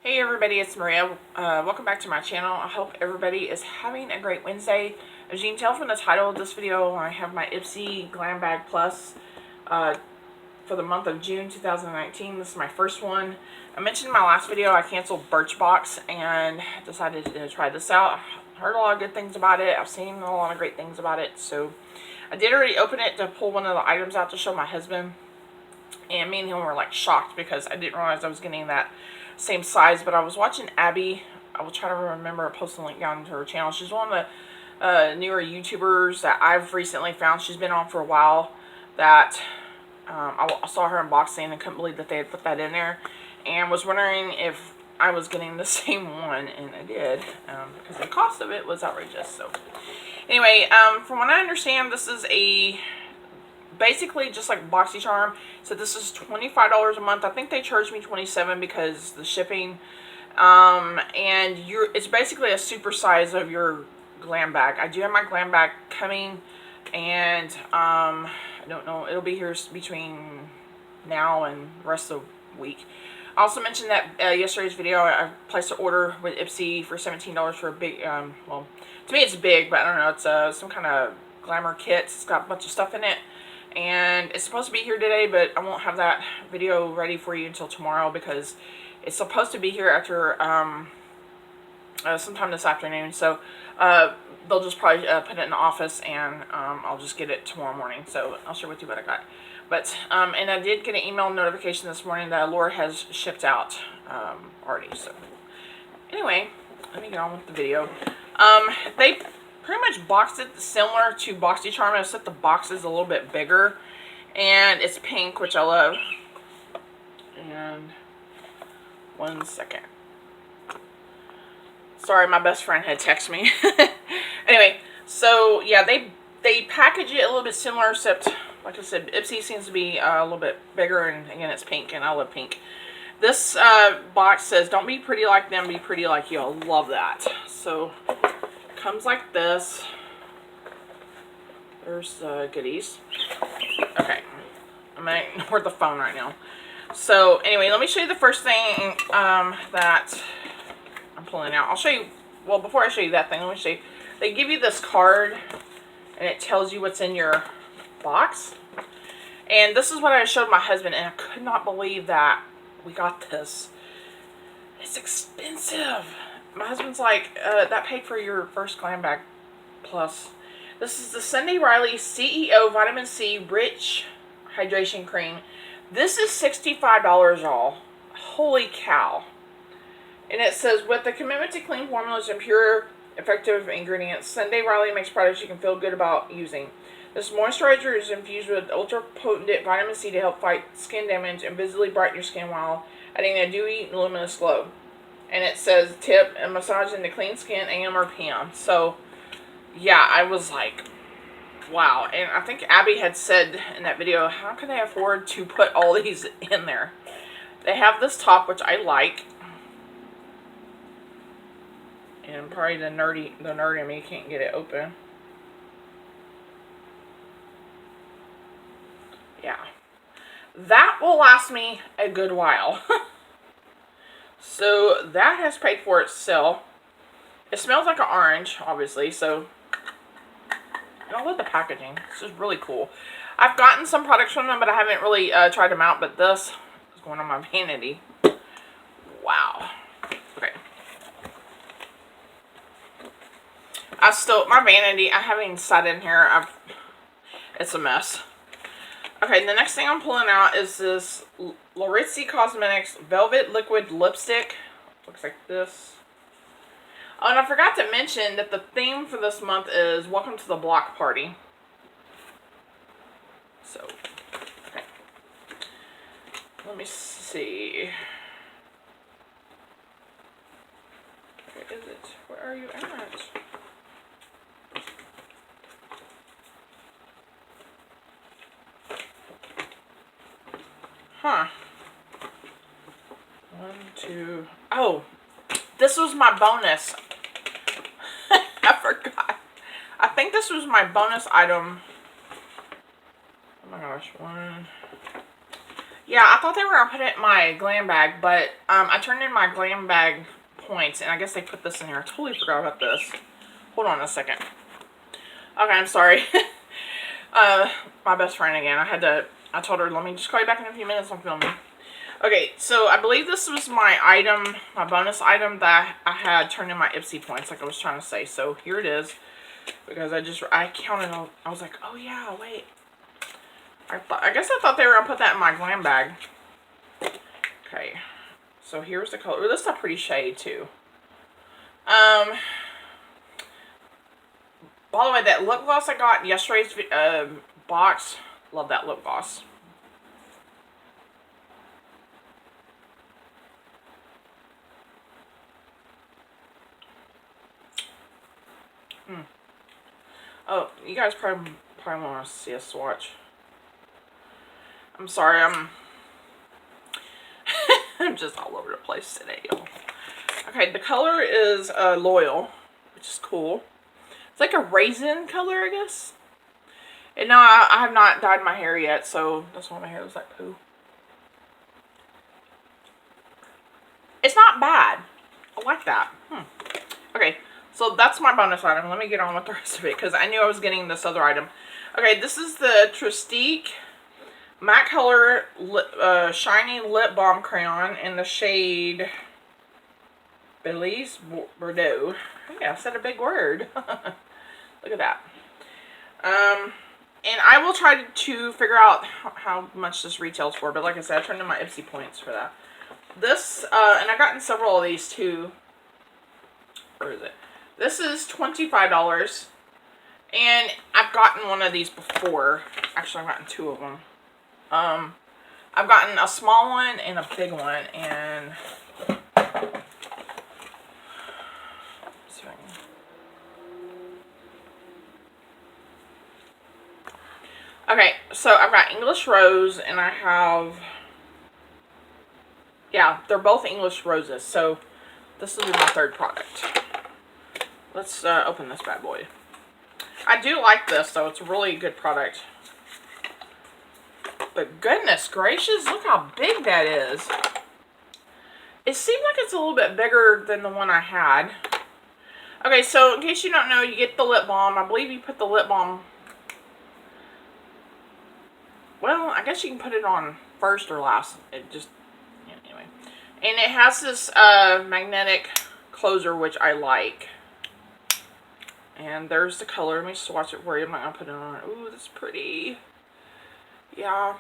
Hey everybody, it's Maria. Welcome back to my channel. I hope everybody is having a great Wednesday. As you can tell from the title of this video, I have my Ipsy Glam Bag Plus for the month of June 2019. This is my first one. I mentioned in my last video I canceled Birchbox and decided to try this out. I heard a lot of good things about it. I've seen a lot of great things about it. So I did already open it to pull one of the items out to show my husband. And me and him were like shocked because I didn't realize I was getting that same size. But I was watching Abby. I will try to remember to post a link down to her channel. She's one of the newer YouTubers that I've recently found. She's been on for a while. That I saw her unboxing and couldn't believe that they had put that in there. And was wondering if I was getting the same one. And I did. Because the cost of it was outrageous. So anyway, from what I understand, this is basically just like BoxyCharm. So this is $25 a month. I think they charged me $27 because the shipping. And it's basically a super size of your glam bag. I do have my glam bag coming, and I don't know, it'll be here between now and the rest of the week. I also mentioned that yesterday's video, I placed an order with Ipsy for $17 for a big, well, to me it's big, but I don't know, it's some kind of glamour kit. It's got a bunch of stuff in it. And it's supposed to be here today, but I won't have that video ready for you until tomorrow because it's supposed to be here after sometime this afternoon. So they'll just probably put it in the office, and I'll just get it tomorrow morning. So I'll share with you what I got. But and I did get an email notification this morning that Laura has shipped out already. So anyway, let me get on with the video. They pretty much boxed it similar to BoxyCharm, except the box is a little bit bigger, and it's pink, which I love. And one second, sorry, my best friend had texted me. Anyway, so yeah, they package it a little bit similar, except like I said, Ipsy seems to be a little bit bigger, and again, it's pink, and I love pink. This box says, "Don't be pretty like them, be pretty like you." I love that. So comes like this. There's the goodies. Okay, I'm gonna ignore the phone right now. So anyway, let me show you the first thing that I'm pulling out. I'll show you, well, before I show you that thing, let me show you. They give you this card, and it tells you what's in your box. And this is what I showed my husband, and I could not believe that we got this. It's expensive. My husband's like, that paid for your first Glam Bag Plus. This is the Sunday Riley CEO Vitamin C Rich Hydration Cream. This is $65, y'all. Holy cow. And it says, with a commitment to clean formulas and pure, effective ingredients, Sunday Riley makes products you can feel good about using. This moisturizer is infused with ultra-potent vitamin C to help fight skin damage and visibly brighten your skin while adding a dewy, luminous glow. And it says, tip and massage into clean skin AM or PM. So, yeah, I was like, wow. And I think Abby had said in that video, how can they afford to put all these in there? They have this top, which I like. And probably the nerd in me can't get it open. Yeah. That will last me a good while. So that has paid for itself. It smells like an orange, obviously, so. And I love the packaging. This is really cool. I've gotten some products from them, but I haven't really tried them out. But this is going on my vanity. Wow. Okay. My vanity, I haven't even sat in here. It's a mess. Okay, the next thing I'm pulling out is this Laritzi Cosmetics Velvet Liquid Lipstick. Looks like this. Oh, and I forgot to mention that the theme for this month is Welcome to the Block Party. So, okay. Let me see. Where is it? Where are you at? Huh. 1, 2. Oh, this was my bonus. I forgot. I think this was my bonus item. Oh my gosh. Yeah, I thought they were going to put it in my Glam bag, but I turned in my Glam bag points, and I guess they put this in here. I totally forgot about this. Hold on a second. Okay, I'm sorry. My best friend again. I told her, let me just call you back in a few minutes, I'm filming. Okay, so I believe this was my item, my bonus item that I had turned in my Ipsy points, like I was trying to say. So here it is, because I counted, I was like, oh yeah, wait. I guess I thought they were going to put that in my Glam bag. Okay, so here's the color. This is a pretty shade too. By the way, that lip gloss I got in yesterday's box, love that lip gloss. Oh, you guys probably want to see a swatch. I'm sorry, I'm just all over the place today, y'all. Okay, the color is Loyal, which is cool. It's like a raisin color, I guess. And no, I have not dyed my hair yet, so that's why my hair looks like poo. It's not bad. I like that. Okay, so that's my bonus item. Let me get on with the rest of it, because I knew I was getting this other item. Okay, this is the Tristique Matte Color Shiny Lip Balm Crayon in the shade Belize Bordeaux. Yeah, I said a big word. Look at that. And I will try to figure out how much this retails for, but like I said, I turned in my Ipsy points for that. This, and I've gotten several of these too. Where is it? This is $25, and I've gotten one of these before. Actually, I've gotten two of them. I've gotten a small one and a big one, and okay, so I've got English Rose, and I have, yeah, they're both English Roses, so this will be my third product. Let's open this bad boy. I do like this, though. It's a really good product. But goodness gracious, look how big that is. It seems like it's a little bit bigger than the one I had. Okay, so in case you don't know, you get the lip balm. I believe you put the lip balm... Well, I guess you can put it on first or last. It just... Yeah, anyway. And it has this magnetic closer, which I like. And there's the color. Let me swatch it for you. I'm not going to put it on. Ooh, that's pretty. Yeah.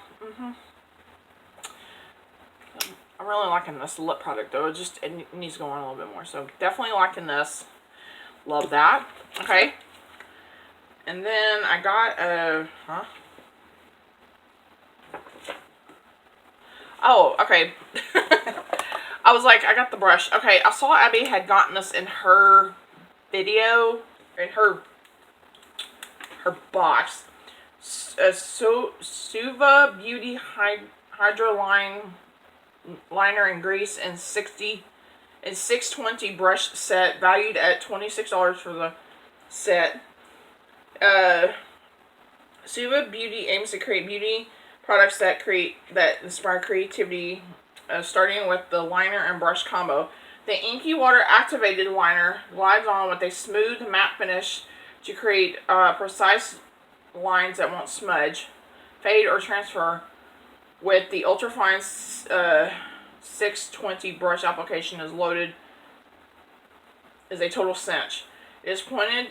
I'm really liking this lip product, though. It needs to go on a little bit more. So, definitely liking this. Love that. Okay. And then I got a... Oh, okay. I was like, I got the brush. Okay, I saw Abby had gotten this in her video, in her box. Suva Beauty Hydro Liner and Grease and 620 brush set, valued at $26 for the set. Suva Beauty aims to create beauty products that inspire creativity, starting with the liner and brush combo. The inky water activated liner glides on with a smooth matte finish to create precise lines that won't smudge, fade, or transfer. With the ultrafine 620 brush application is a total cinch. Its pointed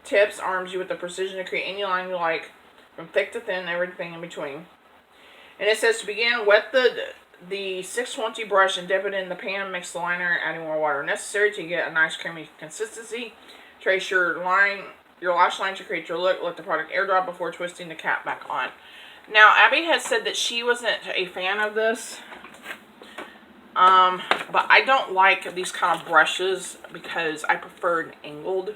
tips arms you with the precision to create any line you like, from thick to thin, everything in between. And it says to begin, wet the 620 brush and dip it in the pan, mix the liner, adding more water necessary to get a nice creamy consistency. Trace your lash line to create your look. Let the product air dry before twisting the cap back on. Now, Abby has said that she wasn't a fan of this. But I don't like these kind of brushes because I prefer an angled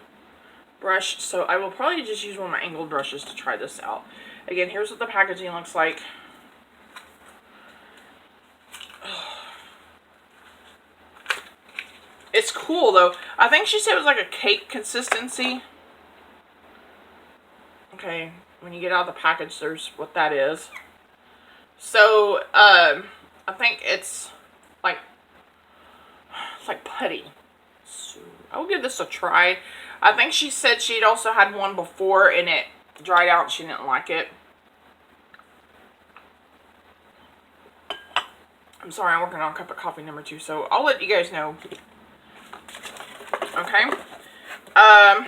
brush. So I will probably just use one of my angled brushes to try this out. Again, here's what the packaging looks like. It's cool, though. I think she said it was like a cake consistency. Okay, when you get out of the package, there's what that is. So, I think it's like putty. So, I'll give this a try. I think she said she'd also had one before and it dried out and she didn't like it. I'm sorry, I'm working on a cup of coffee number 2, so I'll let you guys know. Okay. I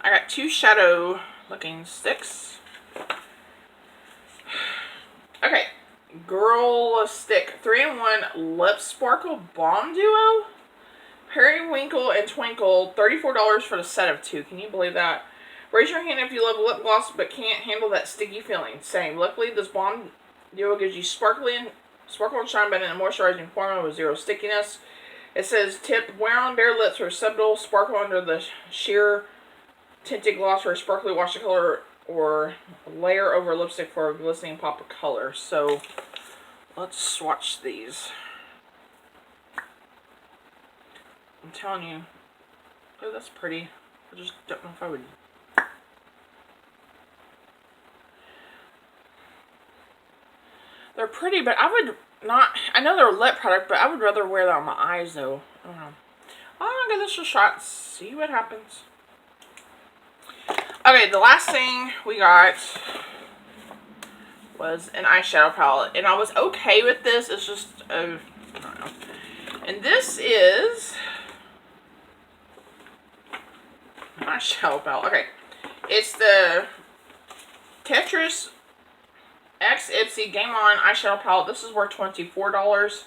got 2 shadow looking sticks. Okay. Girl Stick 3-in-1 Lip Sparkle Balm Duo. Periwinkle and Twinkle, $34 for the set of 2. Can you believe that? Raise your hand if you love lip gloss but can't handle that sticky feeling. Same. Luckily, this balm duo gives you sparkle and shine, but in a moisturizing formula with 0 stickiness. It says, tip, wear on bare lips for subtle sparkle under the sheer tinted gloss for a sparkly wash of color, or layer over lipstick for a glistening pop of color. So, let's swatch these. I'm telling you. Oh, that's pretty. I just don't know if I would. They're pretty, but I would not. I know they're a lip product, but I would rather wear that on my eyes, though. I don't know. I'll give this a shot. See what happens. Okay, the last thing we got was an eyeshadow palette, and I was okay with this. It's just, I don't know. And this is eyeshadow palette. Okay, it's the Tetris X Ipsy Game On eyeshadow palette. This is worth $24.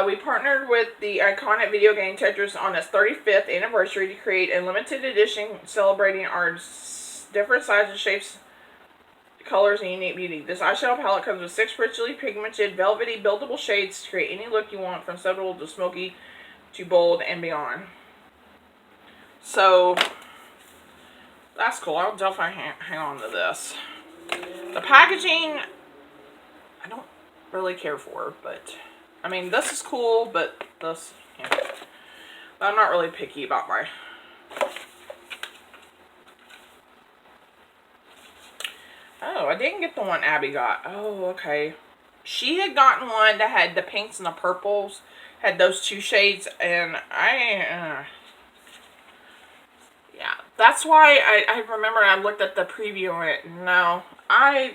We partnered with the iconic video game Tetris on its 35th anniversary to create a limited edition celebrating our different sizes, shapes, colors, and unique beauty. This eyeshadow palette comes with 6 richly pigmented, velvety, buildable shades to create any look you want, from subtle to smoky to bold and beyond. So, that's cool. I'll definitely hang on to this. The packaging, I don't really care for, but, I mean, this is cool, but this, yeah. I'm not really picky about my... Oh, I didn't get the one Abby got. Oh, okay. She had gotten one that had the pinks and the purples, had those 2 shades, and yeah, that's why I remember I looked at the preview and went, no, I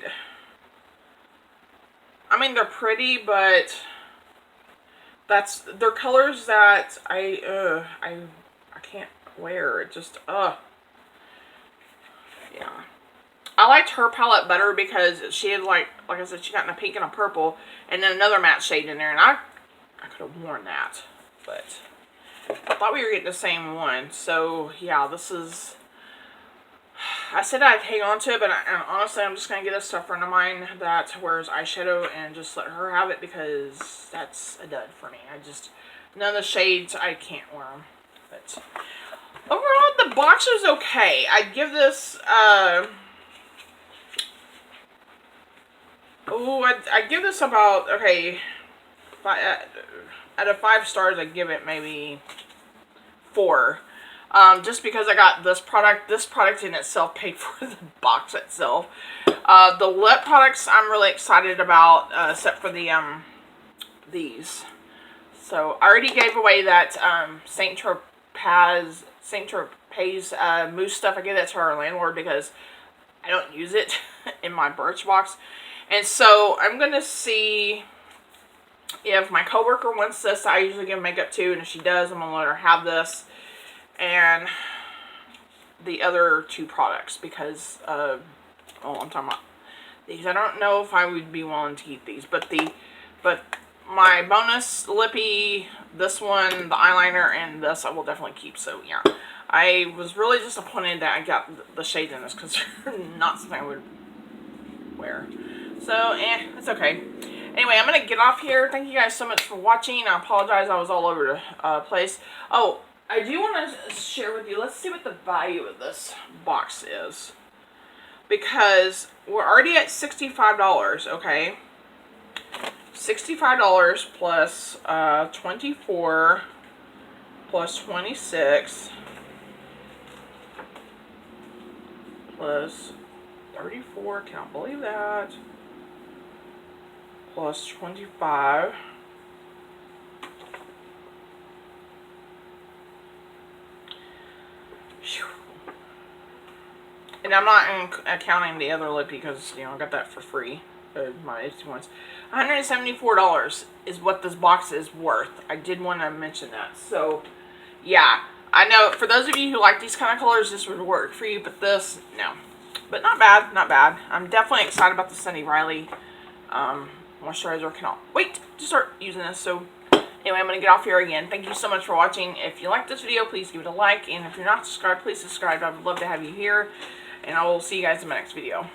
mean, they're pretty, but they're colors that I can't wear. It just, yeah. I liked her palette better because she had, like I said, she got in a pink and a purple, and then another matte shade in there, and I could have worn that, but I thought we were getting the same one. So, yeah, this is, I said I'd hang on to it, but honestly, I'm just going to get a friend of mine that wears eyeshadow and just let her have it, because that's a dud for me. None of the shades, I can't wear them. But overall, the box is okay. I'd give this, I'd give this about, okay, out of 5 stars, I'd give it maybe 4. Just because I got this product in itself paid for the box itself. The lip products I'm really excited about, except for the, these. So, I already gave away that, Saint Tropez mousse stuff. I gave that to our landlord because I don't use it in my Birchbox. And so, I'm going to see if my coworker wants this. I usually give makeup to, and if she does, I'm going to let her have this. And the other 2 products, because, I'm talking about these. I don't know if I would be willing to keep these, but my bonus lippy, this one, the eyeliner, and this I will definitely keep. So, yeah. I was really disappointed that I got the shades in this, because they're not something I would wear. So, it's okay. Anyway, I'm going to get off here. Thank you guys so much for watching. I apologize, I was all over the place. Oh, I do want to share with you, let's see what the value of this box is. Because we're already at $65, okay? $65 plus 24 plus 26 plus 34, can't believe that. plus 25. And I'm not accounting the other lip because, you know, I got that for free. My Ipsy ones. $174 is what this box is worth. I did want to mention that. So, yeah. I know for those of you who like these kind of colors, this would work for you. But this, no. But not bad. Not bad. I'm definitely excited about the Sunny Riley moisturizer. Cannot wait to start using this. So, anyway, I'm going to get off here again. Thank you so much for watching. If you like this video, please give it a like. And if you're not subscribed, please subscribe. I would love to have you here. And I will see you guys in my next video.